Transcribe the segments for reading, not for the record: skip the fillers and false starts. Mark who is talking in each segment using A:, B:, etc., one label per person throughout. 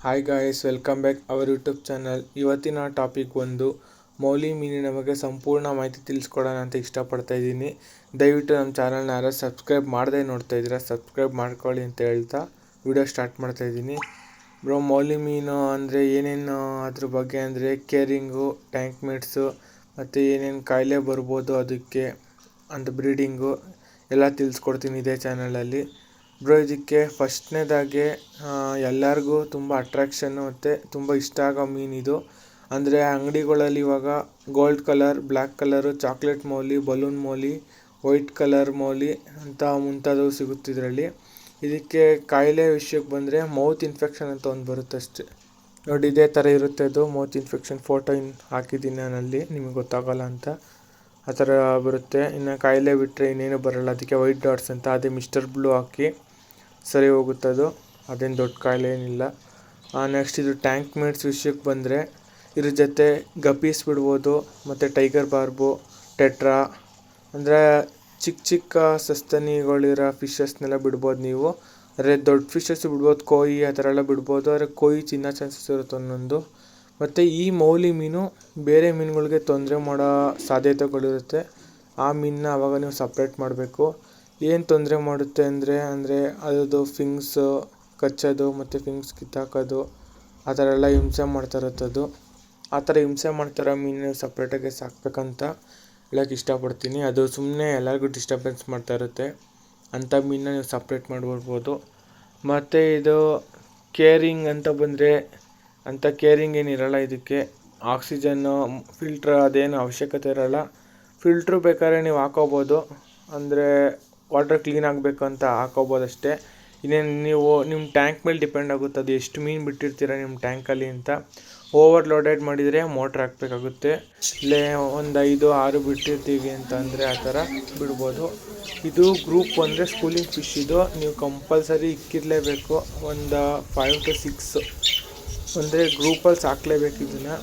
A: Hi guys, welcome back our YouTube channel. ಇವತ್ತಿನ topic ಒಂದು ಮೌಲಿ ಮೀನಿನ ಬಗ್ಗೆ ಸಂಪೂರ್ಣ ಮಾಹಿತಿ ತಿಳಿಸ್ಕೊಡೋಣ ಅಂತ ಇಷ್ಟಪಡ್ತಾ ಇದ್ದೀನಿ. ದಯವಿಟ್ಟು ನಮ್ಮ ಚಾನಲ್ನ ಯಾರು ಸಬ್ಸ್ಕ್ರೈಬ್ ಮಾಡದೆ ನೋಡ್ತಾ ಇದ್ದೀರಾ, ಸಬ್ಸ್ಕ್ರೈಬ್ ಮಾಡ್ಕೊಳ್ಳಿ ಅಂತ ಹೇಳ್ತಾ ವಿಡಿಯೋ ಸ್ಟಾರ್ಟ್ ಮಾಡ್ತಾ ಇದ್ದೀನಿ. ಮೌಲಿ ಮೀನು ಅಂದರೆ ಏನೇನು ಅದ್ರ ಬಗ್ಗೆ ಅಂದರೆ ಕೇರಿಂಗು, ಟ್ಯಾಂಕ್ ಮೇಟ್ಸು ಮತ್ತು ಏನೇನು ಕಾಯಿಲೆ ಬರ್ಬೋದು ಅದಕ್ಕೆ ಅಂತ ಬ್ರೀಡಿಂಗು ಎಲ್ಲ ತಿಳಿಸ್ಕೊಡ್ತೀನಿ ಇದೇ ಚಾನಲಲ್ಲಿ. ಇದಕ್ಕೆ ಫಸ್ಟ್ನೇದಾಗೆ ಎಲ್ಲರಿಗೂ ತುಂಬ ಅಟ್ರಾಕ್ಷನ್ನು ಮತ್ತು ತುಂಬ ಇಷ್ಟ ಆಗೋ ಮೀನಿದು. ಅಂದರೆ ಅಂಗಡಿಗಳಲ್ಲಿ ಇವಾಗ gold colour, black colour, chocolate ಮೌಲಿ, ಬಲೂನ್ ಮೌಲಿ, ವೈಟ್ ಕಲರ್ ಮೌಲಿ ಅಂತ ಮುಂತಾದವು ಸಿಗುತ್ತಿದ್ರಲ್ಲಿ. ಇದಕ್ಕೆ ಕಾಯಿಲೆ ವಿಷಯಕ್ಕೆ ಬಂದರೆ ಮೌತ್ ಇನ್ಫೆಕ್ಷನ್ ಅಂತ ಒಂದು ಬರುತ್ತೆ ಅಷ್ಟೇ. ನೋಡಿ, ಇದೇ ಥರ ಇರುತ್ತೆ ಅದು ಮೌತ್ ಇನ್ಫೆಕ್ಷನ್. ಫೋಟೋ ಹಾಕಿದ್ದೀನಿ ನಾನಲ್ಲಿ, ನಿಮಗೆ ಗೊತ್ತಾಗೋಲ್ಲ ಅಂತ. ಆ ಥರ ಬರುತ್ತೆ. ಇನ್ನು ಕಾಯಿಲೆ ಬಿಟ್ಟರೆ ಇನ್ನೇನು ಬರೋಲ್ಲ. ಅದಕ್ಕೆ ವೈಟ್ ಡಾಟ್ಸ್ ಅಂತ, ಅದೇ ಮಿಸ್ಟರ್ ಬ್ಲೂ ಹಾಕಿ ಸರಿ ಹೋಗುತ್ತದು. ಅದೇನು ದೊಡ್ಡ ಕಾಯಿಲೆ ಏನಿಲ್ಲ. ನೆಕ್ಸ್ಟ್ ಇದು ಟ್ಯಾಂಕ್ ಮೇಟ್ಸ್ ವಿಷಯಕ್ಕೆ ಬಂದರೆ ಇದ್ರ ಜೊತೆ ಗಪೀಸ್ ಬಿಡ್ಬೋದು ಮತ್ತು ಟೈಗರ್ ಬಾರ್ಬು, ಟೆಟ್ರಾ, ಅಂದರೆ ಚಿಕ್ಕ ಚಿಕ್ಕ ಸಸ್ತನಿಗಳಿರೋ ಫಿಶಸ್ನೆಲ್ಲ ಬಿಡ್ಬೋದು ನೀವು. ಆದರೆ ದೊಡ್ಡ ಫಿಶಸ್ ಬಿಡ್ಬೋದು, ಕೋಯಿ ಆ ಥರ ಎಲ್ಲ ಬಿಡ್ಬೋದು. ಆದರೆ ಕೋಯಿ ತಿನ್ನೋ ಚಾನ್ಸಸ್ ಇರುತ್ತೆ ಒಂದೊಂದು. ಮತ್ತು ಈ ಮೌಲಿ ಮೀನು ಬೇರೆ ಮೀನುಗಳಿಗೆ ತೊಂದರೆ ಮಾಡೋ ಸಾಧ್ಯತೆಗಳಿರುತ್ತೆ. ಆ ಮೀನನ್ನ ಆವಾಗ ನೀವು ಸಪ್ರೇಟ್ ಮಾಡಬೇಕು. ಏನು ತೊಂದರೆ ಮಾಡುತ್ತೆ ಅಂದರೆ ಅದರದ್ದು ಫಿಂಗ್ಸು ಕಚ್ಚೋದು ಮತ್ತು ಫಿಂಗ್ಸ್ ಕಿತ್ತಾಕೋದು, ಆ ಥರ ಎಲ್ಲ ಹಿಂಸೆ ಮಾಡ್ತಾ ಇರುತ್ತದು. ಆ ಥರ ಹಿಂಸೆ ಮಾಡ್ತಾರೋ ಮೀನು ಸಪ್ರೇಟಾಗಿ ಸಾಕಬೇಕಂತ ಹೇಳೋಕ್ಕೆ ಇಷ್ಟಪಡ್ತೀನಿ. ಅದು ಸುಮ್ಮನೆ ಎಲ್ಲರಿಗೂ ಡಿಸ್ಟರ್ಬೆನ್ಸ್ ಮಾಡ್ತಾ ಇರುತ್ತೆ. ಅಂಥ ಮೀನನ್ನ ನೀವು ಸಪ್ರೇಟ್ ಮಾಡಿಬಿಡ್ಬೋದು. ಮತ್ತು ಇದು ಕೇರಿಂಗ್ ಅಂತ ಬಂದರೆ ಅಂಥ ಕೇರಿಂಗ್ ಏನಿರಲ್ಲ ಇದಕ್ಕೆ. ಆಕ್ಸಿಜನ್ನು ಫಿಲ್ಟ್ರ್ ಅದೇನು ಅವಶ್ಯಕತೆ ಇರೋಲ್ಲ. ಫಿಲ್ಟ್ರು ಬೇಕಾದ್ರೆ ನೀವು ಹಾಕೋಬೋದು, ಅಂದರೆ ವಾಟರ್ ಕ್ಲೀನ್ ಆಗಬೇಕು ಅಂತ ಹಾಕೋಬೋದು ಅಷ್ಟೇ. ಇನ್ನೇನು ನೀವು ನಿಮ್ಮ ಟ್ಯಾಂಕ್ ಮೇಲೆ ಡಿಪೆಂಡ್ ಆಗುತ್ತೆ, ಅದು ಎಷ್ಟು ಮೀನು ಬಿಟ್ಟಿರ್ತೀರ ನಿಮ್ಮ ಟ್ಯಾಂಕಲ್ಲಿ ಅಂತ. ಓವರ್ಲೋಡೆಡ್ ಮಾಡಿದರೆ ಮೋಟ್ರ್ ಹಾಕಬೇಕಾಗುತ್ತೆ. ಇಲ್ಲೇ ಒಂದು 5-6 ಬಿಟ್ಟಿರ್ತೀವಿ ಅಂತ ಅಂದರೆ ಆ ಥರ ಬಿಡ್ಬೋದು. ಇದು ಗ್ರೂಪ್ ಅಂದರೆ ಸ್ಕೂಲಿಂಗ್ ಫಿಶ್. ಇದು ನೀವು ಕಂಪಲ್ಸರಿ ಇಕ್ಕಿರಲೇಬೇಕು. ಒಂದು 5 to 6 ಅಂದರೆ ಗ್ರೂಪಲ್ಲಿ ಸಾಕಲೇಬೇಕು ಇದನ್ನು.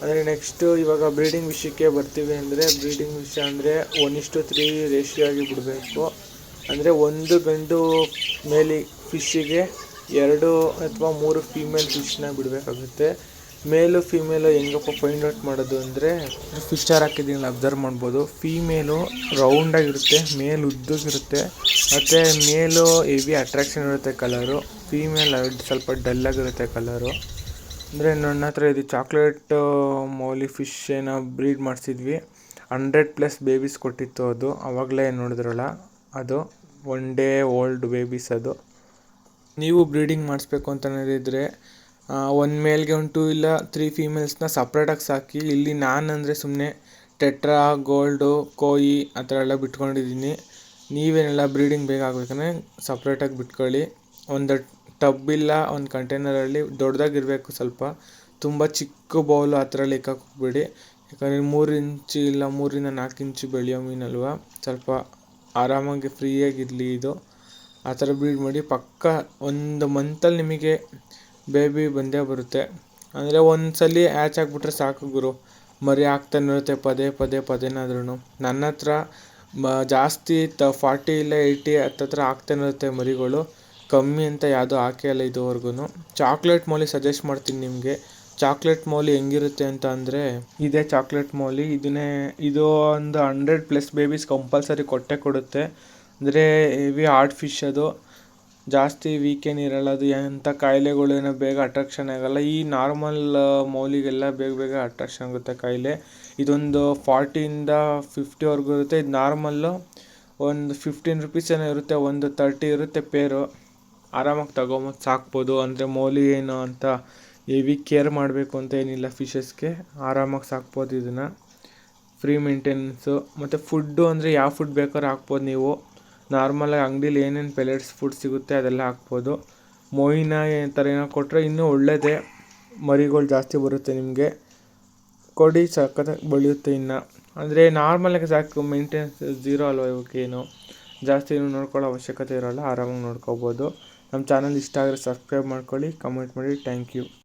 A: ಅಂದರೆ ನೆಕ್ಸ್ಟು ಇವಾಗ ಬ್ರೀಡಿಂಗ್ ವಿಷಯಕ್ಕೆ ಬರ್ತೀವಿ. ಅಂದರೆ ಬ್ರೀಡಿಂಗ್ ವಿಷಯ ಅಂದರೆ 1:3 ರೇಷಿಯೋ ಆಗಿ ಬಿಡಬೇಕು. ಅಂದರೆ ಒಂದು ಗಂಡು ಮೇಲಿ ಫಿಶ್ಶಿಗೆ 2 ಅಥವಾ 3 ಫೀಮೇಲ್ ಫಿಶ್ನ ಬಿಡಬೇಕಾಗುತ್ತೆ. ಮೇಲು ಫೀಮೇಲು ಹೆಂಗಪ್ಪ ಫೈಂಡ್ ಔಟ್ ಮಾಡೋದು ಅಂದರೆ ಫಿಶ್ಚರ್ ಹಾಕಿದ್ದೀನಿ, ಅಬ್ಸರ್ವ್ ಮಾಡ್ಬೋದು. ಫೀಮೇಲು ರೌಂಡಾಗಿರುತ್ತೆ, ಮೇಲ್ ಉದ್ದಗಿರುತ್ತೆ, ಮತ್ತು ಮೇಲು ಹೆವಿ ಅಟ್ರಾಕ್ಷನ್ ಇರುತ್ತೆ ಕಲರು. ಫೀಮೇಲ್ ಸ್ವಲ್ಪ ಡಲ್ಲಾಗಿರುತ್ತೆ ಕಲರು. ಅಂದರೆ ನನ್ನ ಹತ್ರ ಇದು ಚಾಕ್ಲೇಟ್ ಮೌಲಿ ಫಿಶ್ ಏನೋ ಬ್ರೀಡ್ ಮಾಡಿಸಿದ್ವಿ. 100+ ಬೇಬೀಸ್ ಕೊಟ್ಟಿತ್ತು ಅದು. ಆವಾಗಲೇ ನೋಡಿದ್ರಲ್ಲ, ಅದು 1 day ಓಲ್ಡ್ ಬೇಬೀಸ್ ಅದು. ನೀವು ಬ್ರೀಡಿಂಗ್ ಮಾಡಿಸ್ಬೇಕು ಅಂತಂದಿದ್ರೆ ಒಂದು ಮೇಲ್ಗೆ 2 ಇಲ್ಲ 3 ಫೀಮೇಲ್ಸ್ನ ಸಪ್ರೇಟಾಗಿ ಸಾಕಿ. ಇಲ್ಲಿ ನಾನಂದರೆ ಸುಮ್ಮನೆ ಟೆಟ್ರಾ, ಗೋಲ್ಡು, ಕೋಯಿ ಆ ಥರ ಎಲ್ಲ ಬಿಟ್ಕೊಂಡಿದ್ದೀನಿ. ನೀವೇನೆಲ್ಲ ಬ್ರೀಡಿಂಗ್ ಬೇಕಾಗಬೇಕಂದ್ರೆ ಸಪ್ರೇಟಾಗಿ ಬಿಟ್ಕೊಳ್ಳಿ. ಒಂದು ಟಬ್ ಇಲ್ಲ ಒಂದು ಕಂಟೈನರಲ್ಲಿ ದೊಡ್ಡದಾಗಿರಬೇಕು ಸ್ವಲ್ಪ. ತುಂಬ ಚಿಕ್ಕ ಬೌಲು ಆ ಥರ ಇಕ್ಕಕ್ಕೆ ಹೋಗ್ಬೇಡಿ. ಯಾಕಂದರೆ 3 ಇಂಚು ಇಲ್ಲ 3-4 ಇಂಚು ಬೆಳೆಯೋ ಮೀನಲ್ವ, ಸ್ವಲ್ಪ ಆರಾಮಾಗಿ ಫ್ರೀಯಾಗಿರಲಿ ಇದು. ಆ ಥರ ಬ್ರೀಡ್ ಮಾಡಿ. ಪಕ್ಕ 1 ಮಂತಲ್ಲಿ ನಿಮಗೆ ಬೇಬಿ ಬಂದೇ ಬರುತ್ತೆ. ಅಂದರೆ ಒಂದು ಸಲ ಹ್ಯಾಚ್ ಆಗಿಬಿಟ್ರೆ ಸಾಕು ಗುರು, ಮರಿ ಆಗ್ತಾನೆ ಇರುತ್ತೆ ಪದೇನಾದ್ರೂ. ನನ್ನ ಹತ್ರ ಜಾಸ್ತಿ 40 ಇಲ್ಲ 80 ಹತ್ತತ್ರ ಆಗ್ತಾನೆ ಇರುತ್ತೆ ಮರಿಗಳು. ಕಮ್ಮಿ ಅಂತ ಯಾವುದೂ ಹಾಕಿಲ್ಲ ಇದುವರೆಗೂ. ಚಾಕ್ಲೇಟ್ ಮೌಲಿ ಸಜೆಸ್ಟ್ ಮಾಡ್ತೀನಿ ನಿಮಗೆ. ಚಾಕ್ಲೇಟ್ ಮೌಲಿ ಹೆಂಗಿರುತ್ತೆ ಅಂತ ಅಂದರೆ ಇದೇ ಚಾಕ್ಲೇಟ್ ಮೌಲಿ. ಇದು ಒಂದು 100+ ಬೇಬೀಸ್ ಕಂಪಲ್ಸರಿ ಕೊಡುತ್ತೆ. ಅಂದರೆ ಹೆವಿ ಹಾರ್ಡ್ ಫಿಶ್ ಅದು, ಜಾಸ್ತಿ ವೀಕೇನ್ ಇರಲ್ಲ. ಅದು ಎಂಥ ಕಾಯಿಲೆಗಳೇನೋ ಬೇಗ ಅಟ್ರಾಕ್ಷನ್ ಆಗೋಲ್ಲ. ಈ ನಾರ್ಮಲ್ ಮೌಲಿಗೆಲ್ಲ ಬೇಗ ಅಟ್ರಾಕ್ಷನ್ ಆಗುತ್ತೆ ಕಾಯಿಲೆ. ಇದೊಂದು 40ಇಂದ 50ವರೆಗೂ ಇರುತ್ತೆ. ಇದು ನಾರ್ಮಲ್ಲು ಒಂದು 15 ರೂಪೀಸ್ ಏನೋ ಇರುತ್ತೆ, ಒಂದು 30 ಇರುತ್ತೆ ಪೇರು. ಆರಾಮಾಗಿ ತಗೊಂಬಂದು ಸಾಕ್ಬೋದು. ಅಂದರೆ ಮೌಲಿ ಏನು ಅಂತ ಹೆವಿ ಕೇರ್ ಮಾಡಬೇಕು ಅಂತ ಏನಿಲ್ಲ ಫಿಶಸ್ಗೆ, ಆರಾಮಾಗಿ ಸಾಕ್ಬೋದು ಇದನ್ನು. Free maintenance. ಮತ್ತು ಫುಡ್ಡು ಅಂದರೆ ಯಾವ ಫುಡ್ ಬೇಕಾದ್ರೂ ಹಾಕ್ಬೋದು ನೀವು. ನಾರ್ಮಲಾಗಿ ಅಂಗಡೀಲಿ ಏನೇನು ಪೆಲೆಟ್ಸ್ ಫುಡ್ ಸಿಗುತ್ತೆ ಅದೆಲ್ಲ ಹಾಕ್ಬೋದು. ಮೊಯ್ನ ಥರ ಏನೋ ಕೊಟ್ಟರೆ ಇನ್ನೂ ಒಳ್ಳೆಯದೇ, ಮರಿಗಳು ಜಾಸ್ತಿ ಬರುತ್ತೆ ನಿಮಗೆ. ಕೊಡಿ, ಸಖತ್ತಾಗಿ ಬೆಳೆಯುತ್ತೆ ಇನ್ನು. ಅಂದರೆ ನಾರ್ಮಲಾಗಿ ಸಾಕು, ಮೇಂಟೆನೆನ್ಸ್ 0 ಅಲ್ವ ಇವಕ್ಕೇನು, ಜಾಸ್ತಿ ಏನು ನೋಡ್ಕೊಳ್ಳೋ ಅವಶ್ಯಕತೆ ಇರೋಲ್ಲ, ಆರಾಮಾಗಿ ನೋಡ್ಕೋಬೋದು. ನಮ್ಮ ಚಾನಲ್ ಇಷ್ಟ ಆದರೆ ಸಬ್ಸ್ಕ್ರೈಬ್ ಮಾಡ್ಕೊಳ್ಳಿ, ಕಮೆಂಟ್ ಮಾಡಿ. Thank you.